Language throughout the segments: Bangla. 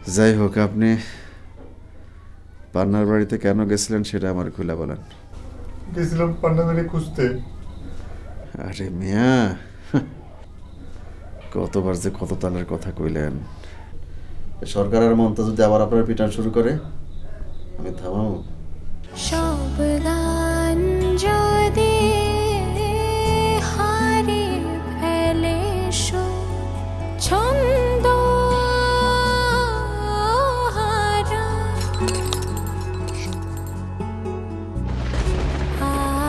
যাই হোক, আপনি পান্নার বাড়িতে কেন গেছিলেন সেটা আমার খুলে বলেন। গেছিলাম পান্না মেরে খুঁজতে। আরে মিয়া, কতবার যে কত তালের কথা কইলেন। সরকার আর মমতা যদি আবার আপনার পিটান শুরু করে, আমি থামাবো? সব গান যদি হারিয়ে ফেলে ছন্দ হারা,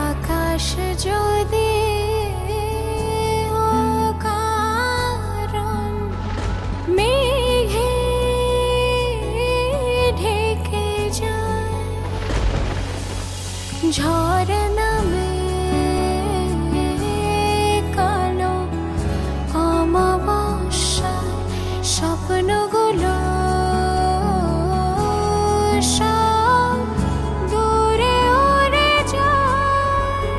আকাশ যদি অকারণ মেঘে ঢেকে যায়, ঝড় নামে কালো অমাবস্যায় স্বপ্নগুলো সব দূরে উড়ে যায়।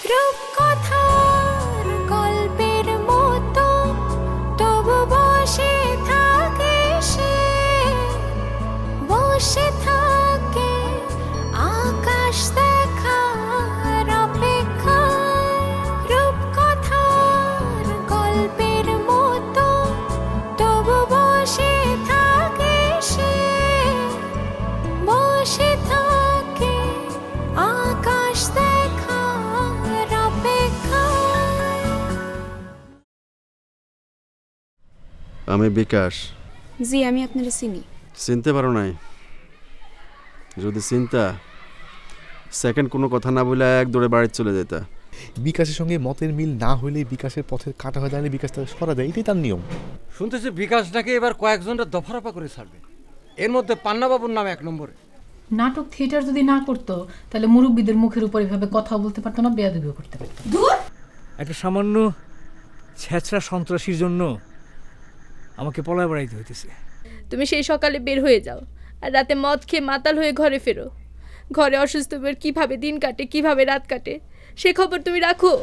রূপকথার গল্পের মতো তবু বসে থাকে সে, বসে থাকে আকাশ দেখার অপেক্ষায়। রূপকথার গল্পের মতো তবু বসে থাকে সে, বসে থাকে আকাশ দেখার অপেক্ষায়। আমি বিকাশ। জি, আমি আপনার চিনি। চিনতে পারো নাই? যদি চিন্তা, সেকেন্ড কোনো কথা না বলে এক দৌড়ে বাড়ি চলে যেতা। বিকাশের সঙ্গে মতের মিল না হলে বিকাশের পথের কাটা হয়ে দাঁড়িয়ে বিকাশ তাকে সরা দেয়, এটাই তার নিয়ম। শুনতেছি বিকাশ নাকি এবার কয়েকজনটা দফারফা করে ছাড়বে, এর মধ্যে পান্নাবাবুর নাম 1 নম্বরে। নাটক থিয়েটার যদি না করতো তাহলে মুরব্বীদের মুখের উপর এভাবে কথা বলতে পারতো না, বেয়াদবিও করতে পারতো। একটা সামান্য ছেঁচড়া সন্ত্রাসীর জন্য আমাকে পলায় বেড়াইতে হইতেছে। তুমি সেই সকালে বের হয়ে যাও আর রাতে মদ খেয়ে মাতাল হয়ে ঘরে ফেরো। ঘরে অসুস্থ মেয়ের কীভাবে দিন কাটে, কিভাবে রাত কাটে, সে খবর তুমি রাখো।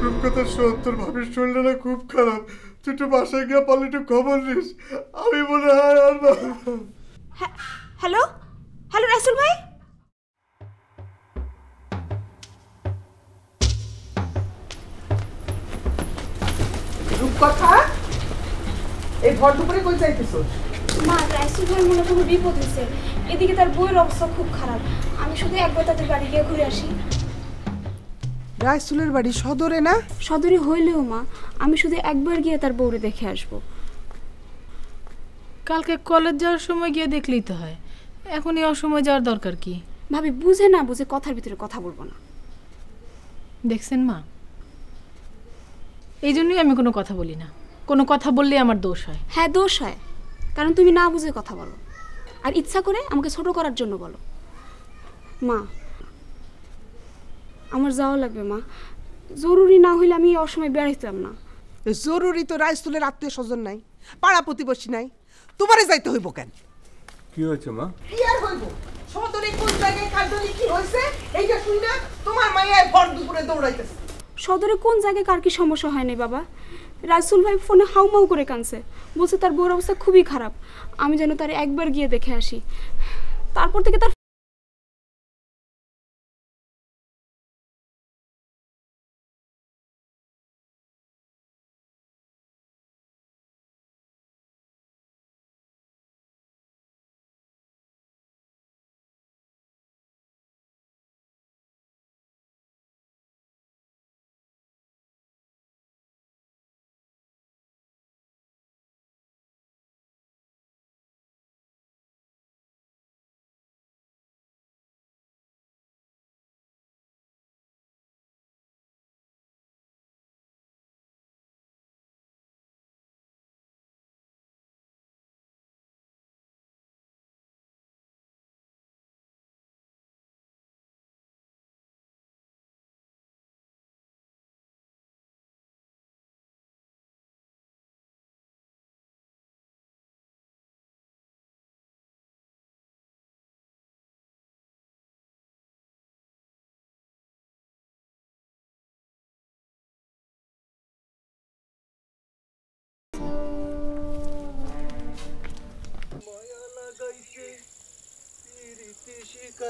রূপকথার ৭০ ভাবির শরীরটা খুব খারাপ, তুই একটু বাসায় গিয়ে পারলে একটু খবর নিস। আমি মনে হয় আর না। হ্যালো হ্যালো রাসেল ভাই, রূপকথা, এই ভর দুপুরে কই যাইতেছ? মা রাসেল ভাই মনে কোনো বিপদ হয়েছে, এদিকে তার বউয়ের অবস্থা খুব খারাপ। আমি শুধু একবার তাদের বাড়ি গিয়ে ঘুরে আসি। রাইসুলের বাড়ি সদরে না? সদরে হইলেও মা, আমি শুধু একবার গিয়ে তার বউরে দেখে আসবো। কালকে কলেজ যাওয়ার সময় গিয়ে দেখলেই তো হয়, এখন এই অসময় যাওয়ার দরকার কি? ভাবি বুঝে না বুঝে কথার ভিতরে কথা বলবো না। দেখছেন মা, এই জন্যই আমি কোনো কথা বলি না। কোনো কথা বললেই আমার দোষ হয়। হ্যাঁ দোষ হয়, কারণ তুমি না বুঝে কথা বলো আর ইচ্ছা করে আমাকে ছোট করার জন্য বলো। মা আমার যাওয়া লাগবে মা, জরুরি না হইলে আমি এই অসময় বেড়াইতাম না। জরুরি তো রাইসুলের আত্মীয় স্বজন নাই, পাড়া প্রতিবেশী নাই, তোমারে যাইতে হইব কেন? কি হয়েছে মা? কি আর হইব? সদরে কোন জায়গায় কালদনি কি হইছে এইটা শুই না তোমার মাইয়ায় ভর দুপুরে দৌড়াইতেছে। সদরে কোন জায়গায় কার কি সমস্যা হয়নি বাবা? রাসুল ভাই ফোনে হাউমাউ করে কানছে, বলছে তার বউর অবস্থা খুবই খারাপ, আমি যেন তার একবার গিয়ে দেখে আসি। তারপর থেকে তার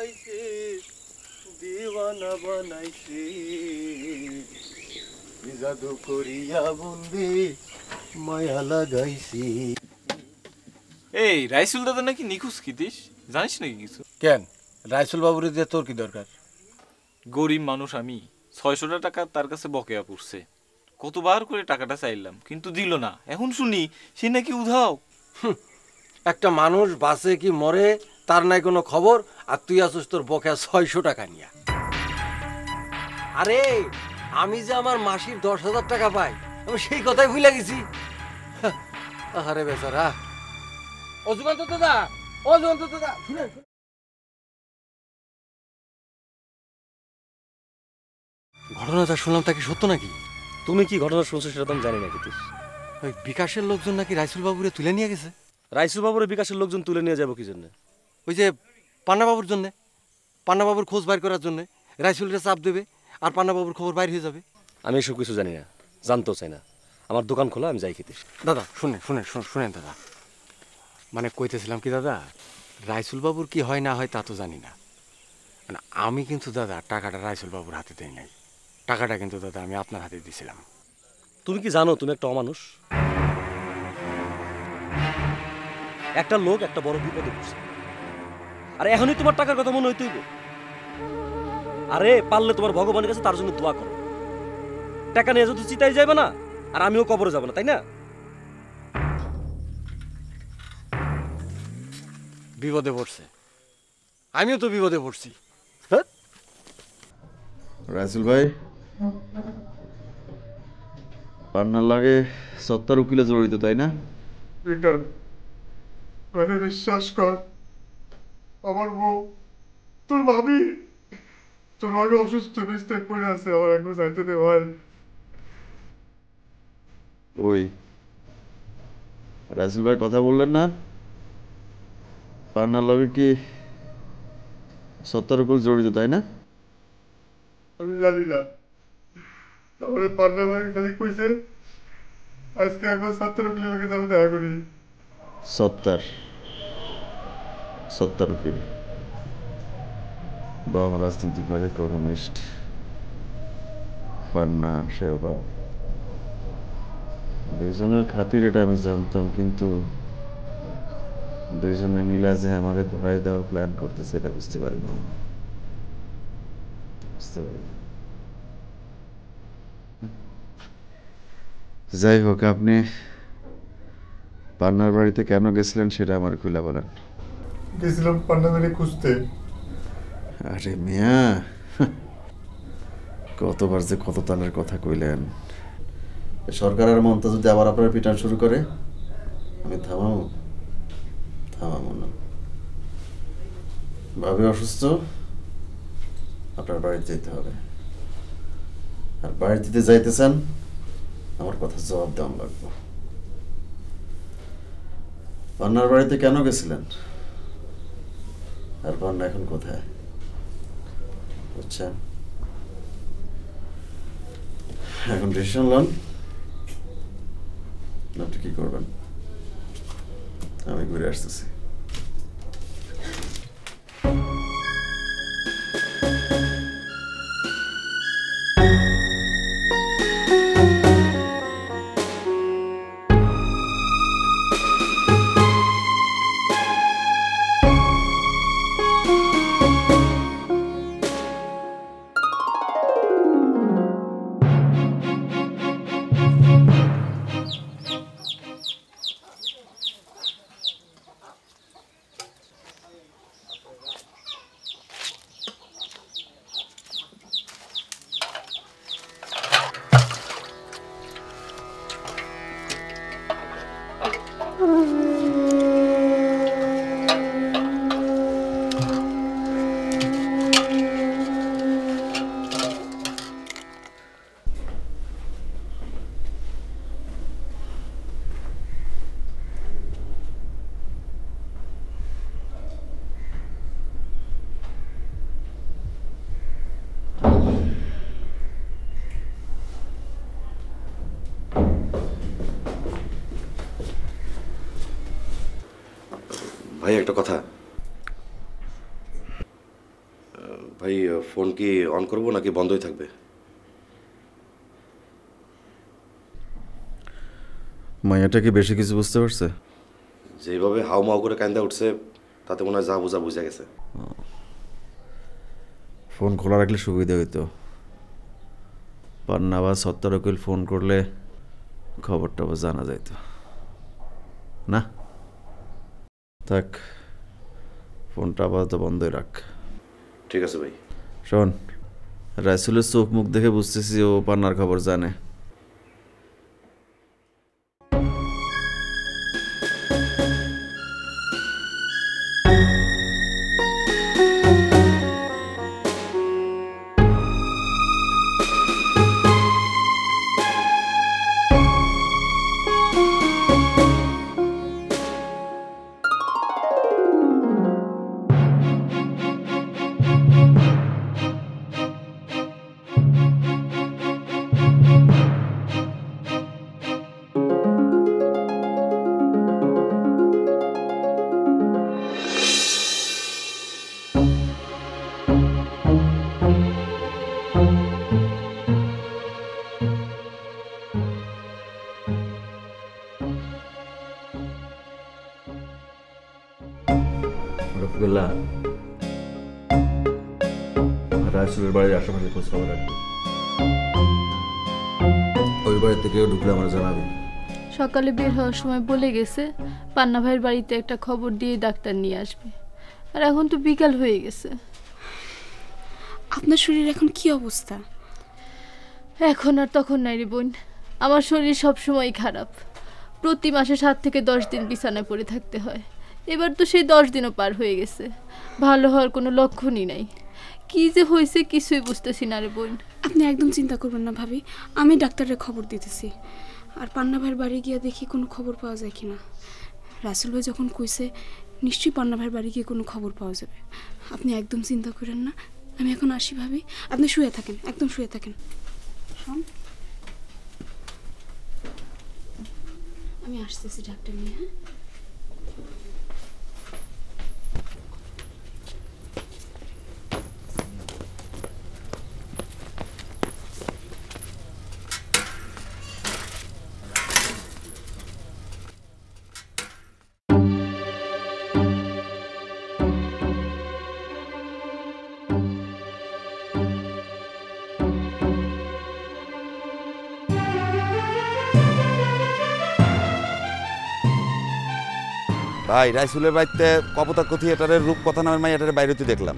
লাগাইছে দিওয়ানা বানাইছে জাদু করিয়া বন্দি মায়া লাগাইছে। এই রাইসুল দাদা নাকি নিখোঁজ কিতিস, জানিস নাকি কিছু? কেন রাইসুল বাবুর দিয়ে তোর কি দরকার? গরিব মানুষ আমি, 600 টাকা তার কাছে বকেয়া পড়ছে। কতবার করে টাকাটা চাইলাম কিন্তু দিল না। এখন শুনি সে নাকি উধাও। একটা মানুষ বাসে কি মরে তার নাই কোনো খবর, আর তুই আসিস তোর বকেয়া 600 টাকা নিয়া। আরে আমি যে আমার মাসির 10,000 টাকা পাই, আমি সেই কথাই ভুলে গেছি। আরে বেচারা। অজুকান্ত দাদা, অজুকান্ত দাদা, শুনে ঘটনাটা শুনলাম তা কি সত্য নাকি? তুমি কি ঘটনা শুনছো সেটা তো আমি জানি না কিতিস। ওই বিকাশের লোকজন নাকি রাইসুল বাবুরে তুলে নিয়ে গেছে। রাইসুল বাবুর বিকাশের লোকজন তুলে নিয়ে যাবো কি জন্য? ওই যে পান্নাবাবুর জন্যে, পান্নাবাবুর খোঁজ বাইর করার জন্যে রাইসুলরে চাপ দেবে আর পান্নাবাবুর খবর বাইর হয়ে যাবে। আমি এসব কিছু জানি না, জানতেও চাই না। আমার দোকান খোলা, আমি যাই খেতে। দাদা শুনেন দাদা, মানে কইতেছিলাম কি দাদা, রাইসুল বাবুর কি হয় না হয় তা তো জানি না, মানে আমি কিন্তু দাদা টাকাটা রাইসুল বাবুর হাতে দেই নাই। টাকাটা কিন্তু দাদা আমি আপনার হাতে দিয়েছিলাম। তুমি কি জানো তুমি একটা অমানুষ? একটা লোক একটা বড় বিপদে পড়ছে, আর এখনই তোমার টাকার কথা মনে হইতেইব? আরে পারলে তোমার ভগবানের কাছে তার জন্য দোয়া করো। টাকা নিয়ে যদি চিতাই যাবে না, আর আমিও কবরে যাব না, তাই না? বিপদে পড়ছে, আমিও তো বিপদে পড়ছি। রাইসুল ভাই, পান্নার লাগে সত্তার উকিলে জড়িত, তাই না? বিশ্বাস কর, আমার বউ, তোর ভাবি, তোর ভাবি অসুস্থ বিস্তার করে আছে, আমার একবার যাইতে দে ভাই। ওই রাইসুল ভাই কথা বললেন না, পান্নার লগে কি সত্তার উপর জড়িত, তাই না? আমি জানি না, তারপরে পান্নার ভাই খালি কইছে আজকে একবার ছাত্র উকিলের যাবো দেখা করি। সত্তার উকিল বাবা রাজনৈতিক ভাবে কমিউনিস্ট, পান্না সেও বাবা, দুইজনের খাতির এটা আমি জানতাম, কিন্তু দুইজনে মিলা যে আমাকে ধরাই দেওয়ার প্ল্যান করতেছে এটা বুঝতে পারিনি। যাই হোক, আপনি পান্নার বাড়িতে কেন গেছিলেন সেটা আমার খুলে বলেন। গেছিলাম পান্না বাড়ি খুঁজতে। আরে মিয়া, কতবার যে কত তালের কথা কইলেন। সরকারের মন্ত্র যদি আবার আপনার পিটান শুরু করে, আমি থামাবো না। ভাবি অসুস্থ, আপনার বাড়িতে যেতে হবে, আর বাড়িতে যাইতে চান আমার কথা জবাব দেওয়া লাগবে। পান্নার বাড়িতে কেন গেছিলেন, আর পান্না এখন কোথায়, বুঝছেন? এখন ডিসিশন লন, আপনি কি করবেন? আমি ঘুরে আসতেছি। ভাই একটা কথা, ভাই ফোন কি অন করবো নাকি বন্ধই থাকবে? মায়াটা কি বেশি কিছু বুঝতে পারছে? যেভাবে হাউমাউ করে কান্দা উঠছে তাতে মনে হয় যা বোঝা বুঝে গেছে। ফোন খোলা রাখলে সুবিধা হইতো। পান্না বা সত্তর উকিল ফোন করলে খবরটা জানা যাইত না। থাক, ফোনটা আপাতত বন্ধই রাখ। ঠিক আছে ভাই। শোন, রাইসুলের চোখ মুখ দেখে বুঝতেছি ও পান্নার খবর জানে। রফিকুল্লাহ, রাইসুলের বাড়ির আশেপাশে খোঁজ খবর রাখবি। ওই বাড়িতে কেউ ঢুকলে আমার জানাবি। সকালে বের হওয়ার সময় বলে গেছে পান্না ভাইয়ের বাড়িতে একটা খবর দিয়ে ডাক্তার নিয়ে আসবে। আর এখন তো বিকাল হয়ে গেছে। আপনার শরীর এখন কি অবস্থা? এখন আর তখন নাই রে বোন, আমার শরীর সবসময় খারাপ। প্রতি মাসে 7 থেকে 10 দিন বিছানায় পড়ে থাকতে হয়। এবার তো সেই 10 দিনও পার হয়ে গেছে, ভালো হওয়ার কোনো লক্ষণই নাই। কি যে হয়েছে কিছুই বুঝতেছি না রে বোন। আপনি একদম চিন্তা করবেন না ভাবি, আমি ডাক্তারের খবর দিতেছি। আর পান্না ভাইয়ের বাড়ি গিয়ে দেখি কোনো খবর পাওয়া যায় কিনা। রাসেল ভাই যখন কইছে নিশ্চয়ই পান্না ভাইয়ের বাড়ি গিয়ে কোনো খবর পাওয়া যাবে। আপনি একদম চিন্তা করেন না, আমি এখন আসি ভাবি। আপনি শুয়ে থাকেন, একদম শুয়ে থাকেন। শোন, আমি আসতেছি ডাক্তার নিয়ে। হ্যাঁ, ভাই, রাইসুলের বাড়িতে কপোতাক্ষ থিয়েটারের রূপকথা নামের মাইয়াটারে বাইরেতে দেখলাম।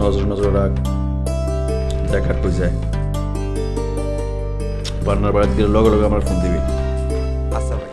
নজর নজর রাখ, দেখার কই যায়। পান্নার বাড়িতে গেলে লগে লগে আমার ফোন দিবি। আচ্ছা ভাই।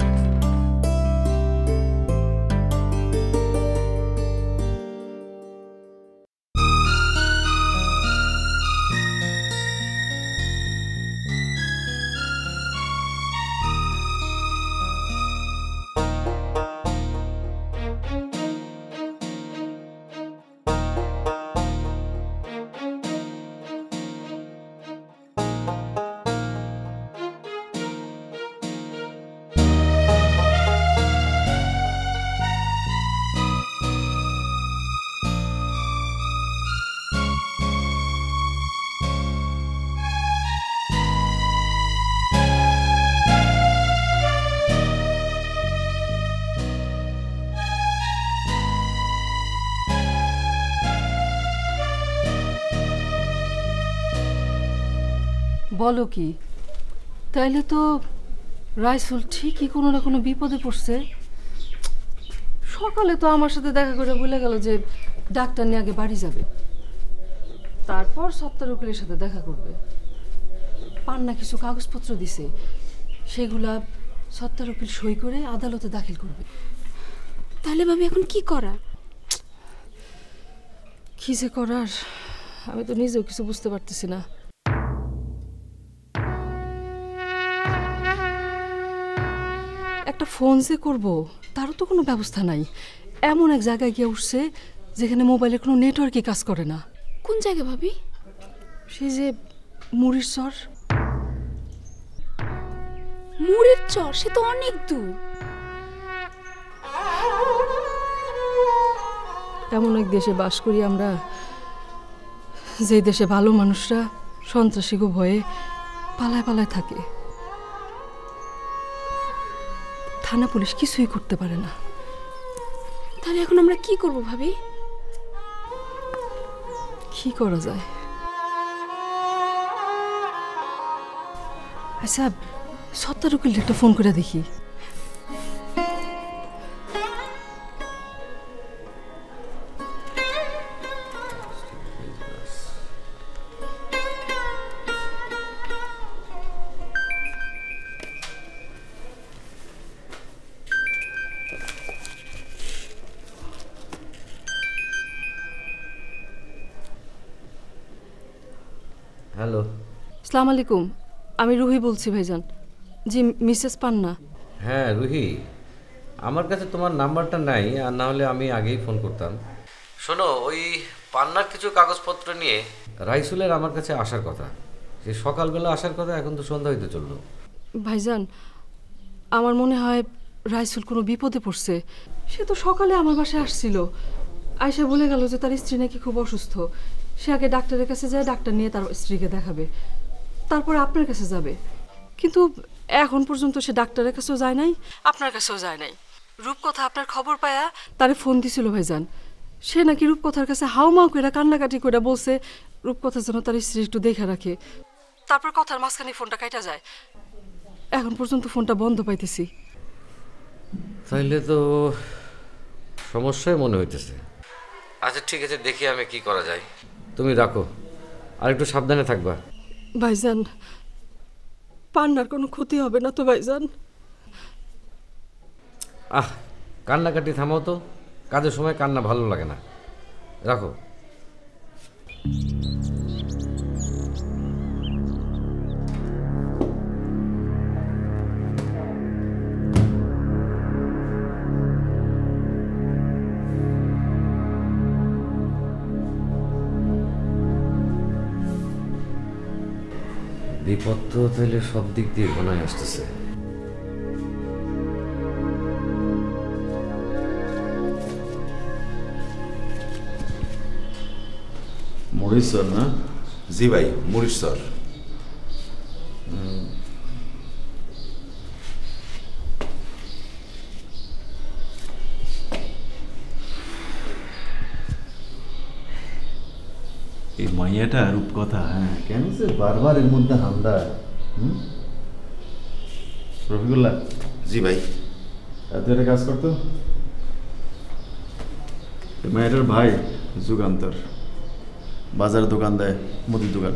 বলো কি? তাইলে তো রাইসুল ঠিকই কোনো না কোনো বিপদে পড়ছে। সকালে তো আমার সাথে দেখা করে বলে গেল যে ডাক্তার নিয়ে আগে বাড়ি যাবে, তারপর সত্তর উকিলের সাথে দেখা করবে। পান্না কিছু কাগজপত্র দিছে, সেগুলা সত্তর উকিল সই করে আদালতে দাখিল করবে। তাহলে ভাবি এখন কি করা? কি যে করার আমি তো নিজেও কিছু বুঝতে পারতেছি না। একটা ফোন যে করবো তারও তো কোনো ব্যবস্থা নাই। এমন এক জায়গায় গিয়ে উঠছে যেখানে মোবাইলে কোনো নেটওয়ার্কই কাজ করে না। কোন জায়গা ভাবি? সেই যে মুড়ির চর। মুড়ির চর? সে তো অনেক দূর। এমন এক দেশে বাস করি আমরা যে দেশে ভালো মানুষরা সন্ত্রাসীকে ভয়ে পালায় পালায় থাকে, থানা পুলিশ কিছুই করতে পারে না। তাহলে এখন আমরা কি করব ভাবি? কি করা যায়? আচ্ছা, সত্তর উকিল একটা ফোন করে দেখি। হ্যালো, আসসালামু আলাইকুম, আমি রুহি বলছি ভাইজান। জি, মিসেস পান্না। হ্যাঁ রুহি, আমার কাছে তোমার নাম্বারটা নাই, আর না হলে আমি আগেই ফোন করতাম। শোনো, ওই পান্নার কিছু কাগজপত্র নিয়ে রাইসুলের আমার কাছে আসার কথা। সে সকালবেলা আসার কথা, এখন তো সন্ধ্যা হইতে চললো। ভাইজান, আমার মনে হয় রাইসুল কোনো বিপদে পড়ছে। সে তো সকালে আমার বাসায় আসছিল, আয়সা বলে গেল যে তার স্ত্রী নাকি খুব অসুস্থ। সে আগে ডাক্তারের কাছে যায়, ডাক্তার নিয়ে তার স্ত্রীকে দেখাবে, তারপরে আপনার কাছে যাবে। কিন্তু এখন পর্যন্ত সে ডাক্তারের কাছেও যায় নাই, আপনার কাছেও যায় নাই। রূপকথা আপনার খবর পায়া তারে ফোন দিছিল ভাইজান। সে নাকি রূপকথার কাছে হাউমাউ করে কান্নাকাটি করে বলছে রূপকথা যেন তার স্ত্রী একটু দেখে রাখে। তারপর কথার মাঝখানে ফোনটা কাটা যায়। এখন পর্যন্ত ফোনটা বন্ধ পাইতেছি। তাইলে তো সমস্যায় মনে হইতেছে। আচ্ছা ঠিক আছে, দেখি আমি কি করা যায়। তুমি রাখো, আর একটু সাবধানে থাকবা। ভাইজান, পান্নার কোনো ক্ষতি হবে না তো ভাইজান? কান্নাকাটি থামাও তো, কাজের সময় কান্না ভালো লাগে না। রাখো। বিপদ তো তাহলে সব দিক দিয়ে ঘনায় আসতেছে। মরিশ্বর না? জি ভাই, মরিশ্বর। এই মাইয়াটা রূপকথা, হ্যাঁ, কেন যে বারবার এর মধ্যে হামদা। রফিকুল্লাহ। জি ভাই। তুই একটা কাজ করতো, মায়ের ভাই যুগান্তর বাজারে দোকান দেয়, মুদির দোকান।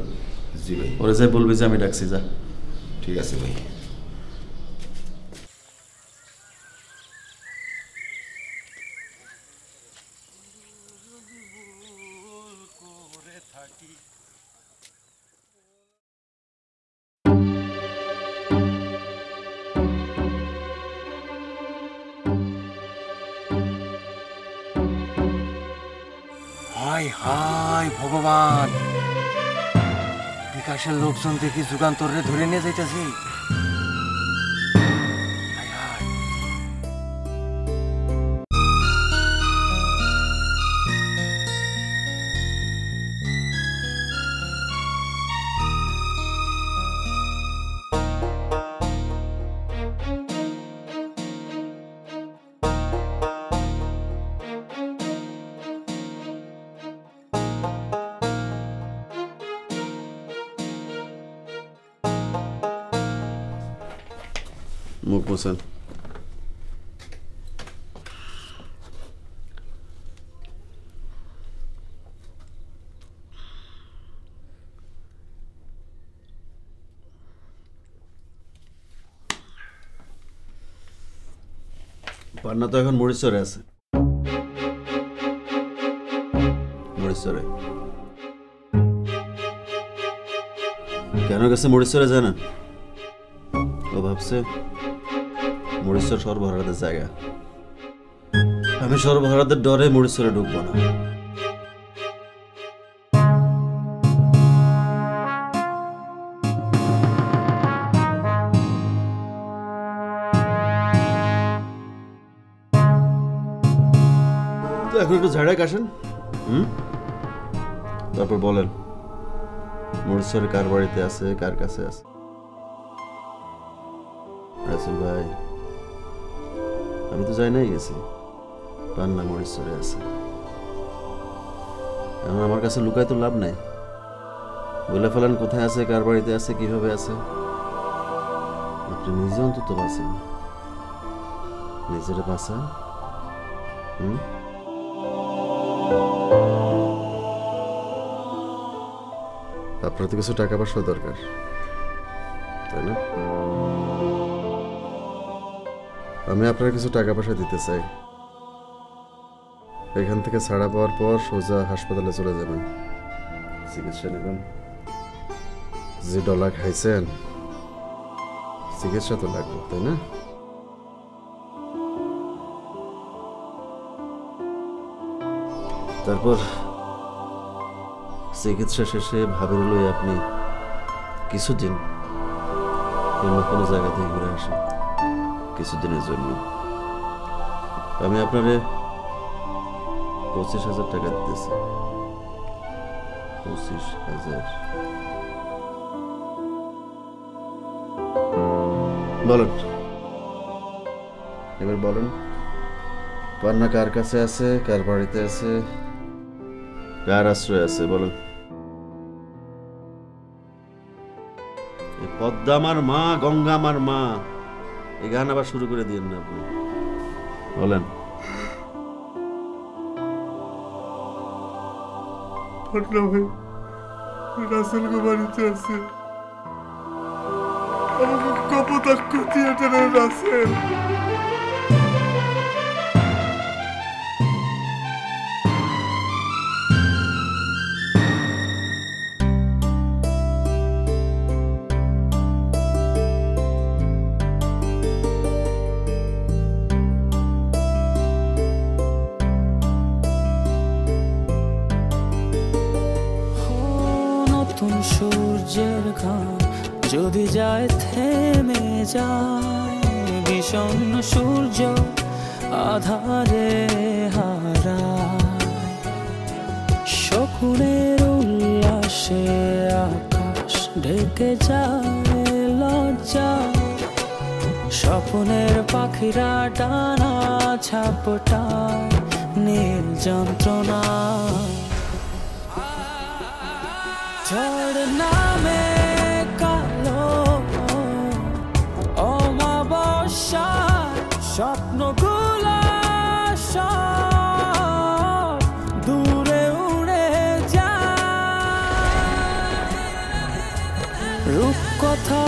জি ভাই। ওরে যাই বলবি যে আমি ডাকছি, যা। ঠিক আছে ভাই। হায় হায় ভগবান, বিকাশের লোকজন দেখি যুগান্তরে ধরে নিয়ে যাইতেছি। মুখ মোছেন। পান্না তো এখন মরিশ্বরে আছে। মরিশ্বরে কেন গেছে? মরিশ্বরে যায় না, ও ভাবছে মরিশ্বর সর্বহারাদের জায়গা। আমি সর্বহারাদের ডরে মরিশ্বরে ঢুকবো না। তো এখন একটু ঝাড়ায় কাশেন, তারপর বলেন মরিচরে কার বাড়িতে আছে, কার কাছে আছে? রাসেল ভাই, আমি তো যাই নাই গেছি, পান্না মরিচরে আছে। এখন আমার কাছে লুকায় তো লাভ নাই। বলে ফেলেন কোথায় আছে, কার বাড়িতে আছে, কিভাবে আছে। আপনি নিজে অন্তত বাঁচেন, নিজের বাঁচান। আপনার তো কিছু টাকা পয়সা দরকার, তাই না? আমি আপনার কিছু টাকা পয়সা দিতে চাই। এখান থেকে ছাড়া পাওয়ার পর সোজা হাসপাতালে চলে যাবেন, চিকিৎসা নেবেন। যে ডলার খাইছেন, চিকিৎসা তো লাগবে, তাই না? তারপর চিকিৎসা শেষে ভাবের লই আপনি কিছুদিন অন্য কোনো জায়গা থেকে ঘুরে আসেন, কিছুদিনের জন্য। আমি আপনারে 25,000 টাকা দিতেছি। 25,000। বলেন, এবার বলেন, পান্না কার কাছে আছে, কার বাড়িতে আছে, কার আশ্রয় আছে? বলেন। পদ্মা আমার মা, গঙ্গা আমার মা, এই গান আবার শুরু করে দিয়েন না আপনি। বলেন। পান্না ভাই রাসেল গো বাড়িতে আছে। আমাকে কপোতাক্ষ থিয়েটারের রাসেল। সূর্যের ঘাম যদি যায় থেমে যায়, বিষণ্ণ সূর্য আধারে হারায়, শকুনের উল্লাসে আকাশ ঢেকে যায় লজ্জা, স্বপ্নের পাখিরা ডানা ঝাপটায় নীল যন্ত্রণা। ঝড় নামে কালো অমাবস্যা, স্বপ্নগুলো সব দূরে উড়ে যায়, রূপকথা